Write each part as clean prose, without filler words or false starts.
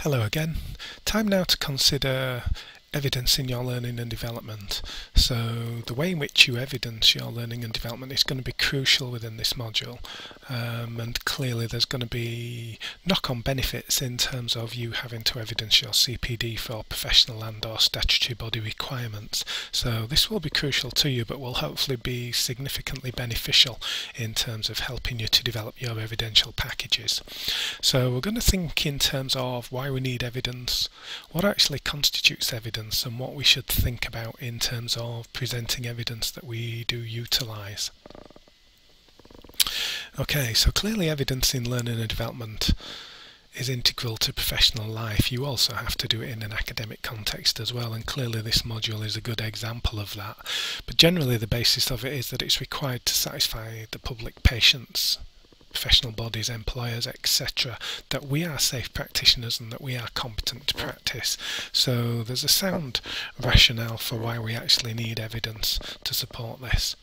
Hello again. Time now to consider evidence in your learning and development. So the way in which you evidence your learning and development is going to be crucial within this module, and clearly there's going to be knock-on benefits in terms of you having to evidence your CPD for professional and or statutory body requirements. So this will be crucial to you, but will hopefully be significantly beneficial in terms of helping you to develop your evidential packages. So we're going to think in terms of why we need evidence, what actually constitutes evidence, and what we should think about in terms of presenting evidence that we do utilise. Okay, so clearly evidence in learning and development is integral to professional life. You also have to do it in an academic context as well, and clearly this module is a good example of that. But generally the basis of it is that it's required to satisfy the public, patients, professional bodies, employers, etc., that we are safe practitioners and that we are competent to practice. So there's a sound rationale for why we actually need evidence to support this.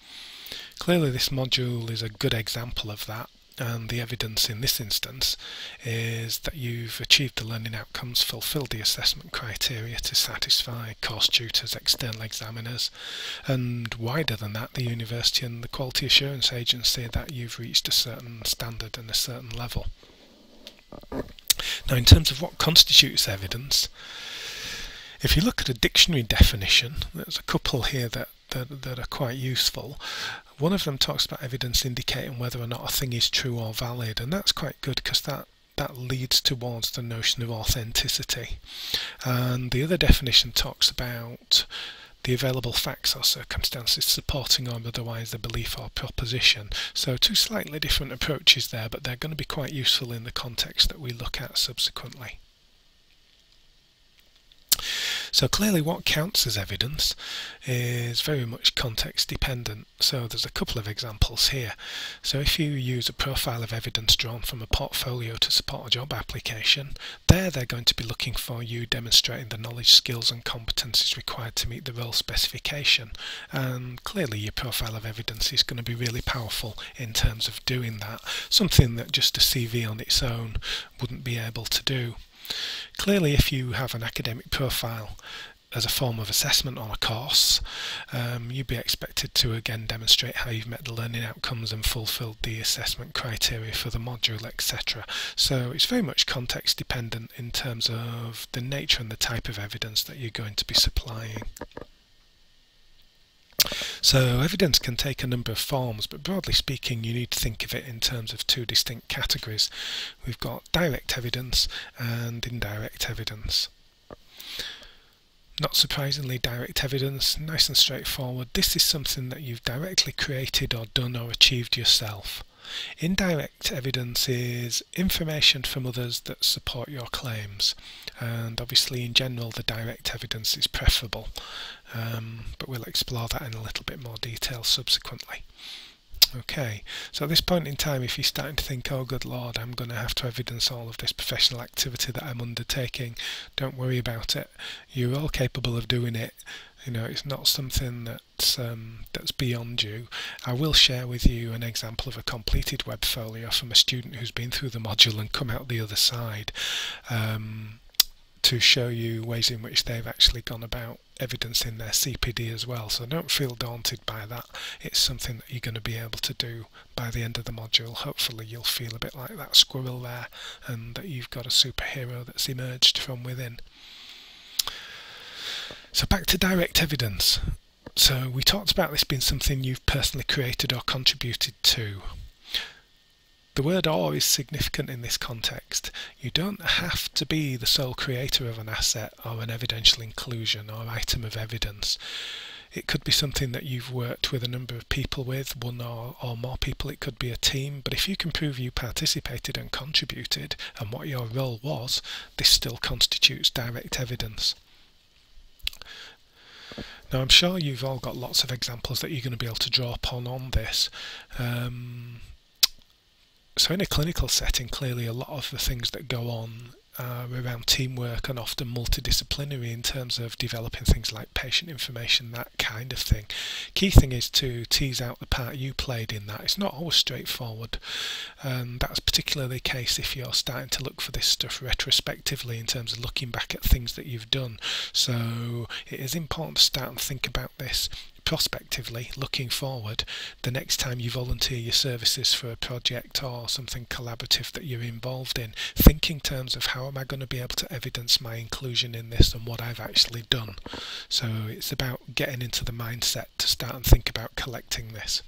Clearly this module is a good example of that, and the evidence in this instance is that you've achieved the learning outcomes, fulfilled the assessment criteria to satisfy course tutors, external examiners, and wider than that, the university and the quality assurance agency, that you've reached a certain standard and a certain level. Now, in terms of what constitutes evidence, if you look at a dictionary definition, there's a couple here that are quite useful. One of them talks about evidence indicating whether or not a thing is true or valid, and that's quite good because that leads towards the notion of authenticity. And the other definition talks about the available facts or circumstances supporting or otherwise a belief or proposition. So two slightly different approaches there, but they're going to be quite useful in the context that we look at subsequently. So clearly what counts as evidence is very much context dependent. So there's a couple of examples here. So if you use a profile of evidence drawn from a portfolio to support a job application, they're going to be looking for you demonstrating the knowledge, skills and competencies required to meet the role specification. And clearly your profile of evidence is going to be really powerful in terms of doing that, something that just a CV on its own wouldn't be able to do. Clearly, if you have an academic profile as a form of assessment on a course, you'd be expected to again demonstrate how you've met the learning outcomes and fulfilled the assessment criteria for the module, etc. So it's very much context dependent in terms of the nature and the type of evidence that you're going to be supplying. So evidence can take a number of forms, but broadly speaking you need to think of it in terms of two distinct categories. We've got direct evidence and indirect evidence. Not surprisingly, direct evidence, nice and straightforward. This is something that you've directly created or done or achieved yourself. Indirect evidence is information from others that support your claims, and obviously in general the direct evidence is preferable, but we'll explore that in a little bit more detail subsequently. Okay, so at this point in time, if you're starting to think, oh good lord, I'm going to have to evidence all of this professional activity that I'm undertaking, don't worry about it. You're all capable of doing it. You know, it's not something that's beyond you. I will share with you an example of a completed webfolio from a student who's been through the module and come out the other side, to show you ways in which they've actually gone about evidencing their CPD as well. So don't feel daunted by that. It's something that you're going to be able to do by the end of the module. Hopefully you'll feel a bit like that squirrel there, and that you've got a superhero that's emerged from within. So back to direct evidence. So we talked about this being something you've personally created or contributed to. The word "or" is significant in this context. You don't have to be the sole creator of an asset or an evidential inclusion or item of evidence. It could be something that you've worked with a number of people with, one or more people. It could be a team, but if you can prove you participated and contributed and what your role was, this still constitutes direct evidence. Now I'm sure you've all got lots of examples that you're going to be able to draw upon on this. So in a clinical setting, clearly a lot of the things that go on are around teamwork and often multidisciplinary in terms of developing things like patient information, that kind of thing. Key thing is to tease out the part you played in that. It's not always straightforward. That's particularly the case if you're starting to look for this stuff retrospectively in terms of looking back at things that you've done. So it is important to start and think about this prospectively, looking forward, the next time you volunteer your services for a project or something collaborative that you're involved in. Think in terms of how am I going to be able to evidence my inclusion in this and what I've actually done. So it's about getting into the mindset to start and think about collecting this.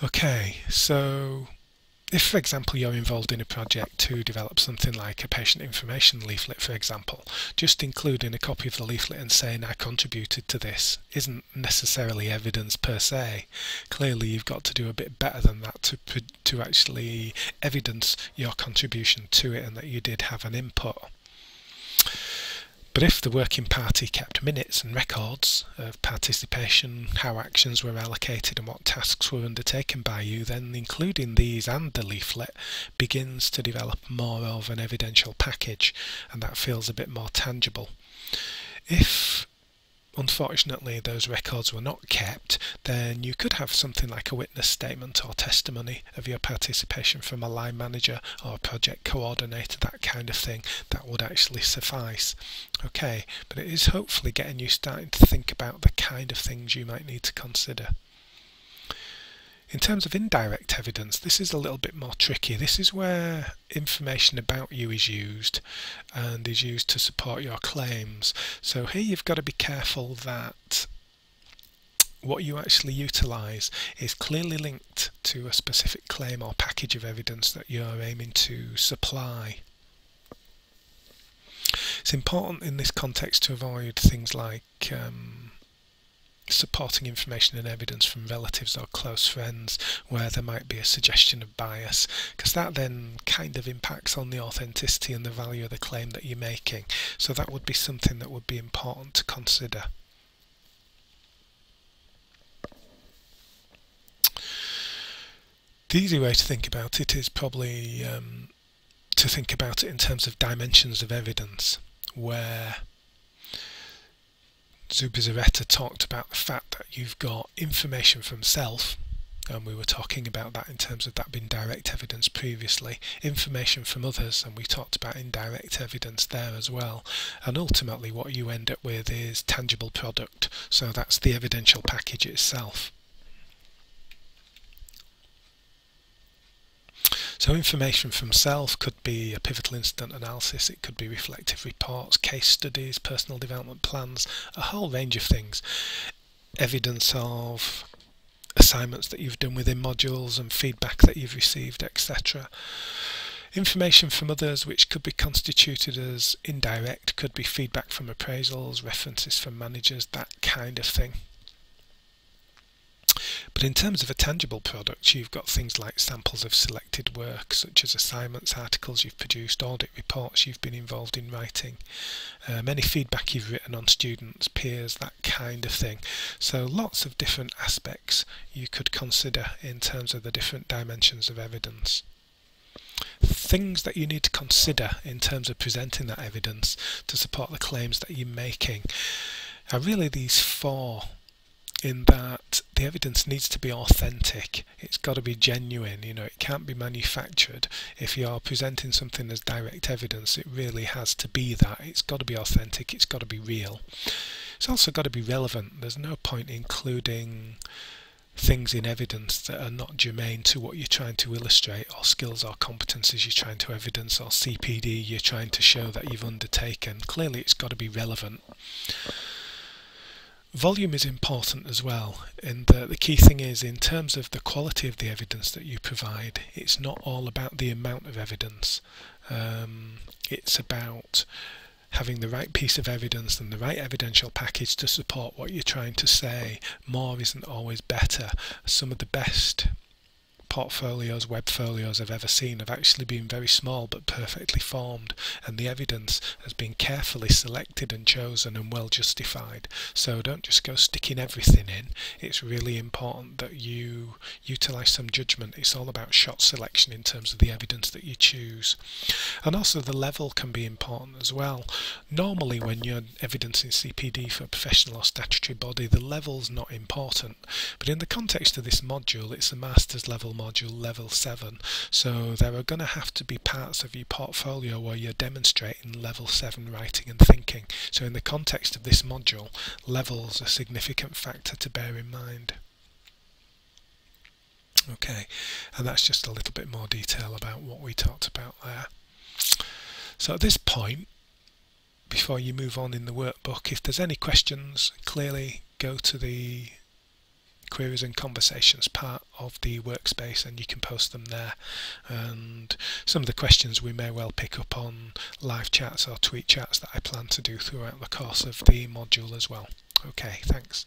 Okay, so if, for example, you're involved in a project to develop something like a patient information leaflet, for example, just including a copy of the leaflet and saying I contributed to this isn't necessarily evidence per se. Clearly you've got to do a bit better than that to actually evidence your contribution to it and that you did have an input. But if the working party kept minutes and records of participation, how actions were allocated and what tasks were undertaken by you, then including these and the leaflet begins to develop more of an evidential package, and that feels a bit more tangible. If unfortunately those records were not kept, then you could have something like a witness statement or testimony of your participation from a line manager or a project coordinator, that kind of thing. That would actually suffice. Okay, but it is hopefully getting you starting to think about the kind of things you might need to consider. In terms of indirect evidence, this is a little bit more tricky. This is where information about you is used and is used to support your claims. So here you've got to be careful that what you actually utilise is clearly linked to a specific claim or package of evidence that you're aiming to supply. It's important in this context to avoid things like supporting information and evidence from relatives or close friends where there might be a suggestion of bias, because that then kind of impacts on the authenticity and the value of the claim that you're making. So that would be something that would be important to consider. The easy way to think about it is probably to think about it in terms of dimensions of evidence, where Zubizarreta talked about the fact that you've got information from self, and we were talking about that in terms of that being direct evidence previously, information from others, and we talked about indirect evidence there as well, and ultimately what you end up with is tangible product, so that's the evidential package itself. So information from self could be a pivotal incident analysis, it could be reflective reports, case studies, personal development plans, a whole range of things. Evidence of assignments that you've done within modules and feedback that you've received, etc. Information from others, which could be constituted as indirect, could be feedback from appraisals, references from managers, that kind of thing. But in terms of a tangible product, you've got things like samples of selected work, such as assignments, articles you've produced, audit reports you've been involved in writing, any feedback you've written on students, peers, that kind of thing. So lots of different aspects you could consider in terms of the different dimensions of evidence. Things that you need to consider in terms of presenting that evidence to support the claims that you're making are really these four, in that the evidence needs to be authentic, it's got to be genuine, it can't be manufactured. If you're presenting something as direct evidence, it really has to be that. It's got to be authentic, it's got to be real. It's also got to be relevant. There's no point including things in evidence that are not germane to what you're trying to illustrate, or skills or competencies you're trying to evidence, or CPD you're trying to show that you've undertaken. Clearly it's got to be relevant. Volume is important as well, and the key thing is, in terms of the quality of the evidence that you provide, it's not all about the amount of evidence. It's about having the right piece of evidence and the right evidential package to support what you're trying to say. More isn't always better. Some of the best portfolios, web folios I've ever seen have actually been very small but perfectly formed, and the evidence has been carefully selected and chosen and well justified. So don't just go sticking everything in. It's really important that you utilise some judgment. It's all about shot selection in terms of the evidence that you choose. And also the level can be important as well. Normally when you're evidencing CPD for a professional or statutory body, the level's not important, but in the context of this module, it's a master's level module, level 7, so there are going to have to be parts of your portfolio where you're demonstrating level 7 writing and thinking. So in the context of this module, level's a significant factor to bear in mind. Okay, and that's just a little bit more detail about what we talked about there. So at this point, before you move on in the workbook, if there's any questions, clearly go to the queries and conversations part of the workspace and you can post them there. And some of the questions we may well pick up on live chats or tweet chats that I plan to do throughout the course of the module as well. Okay, thanks.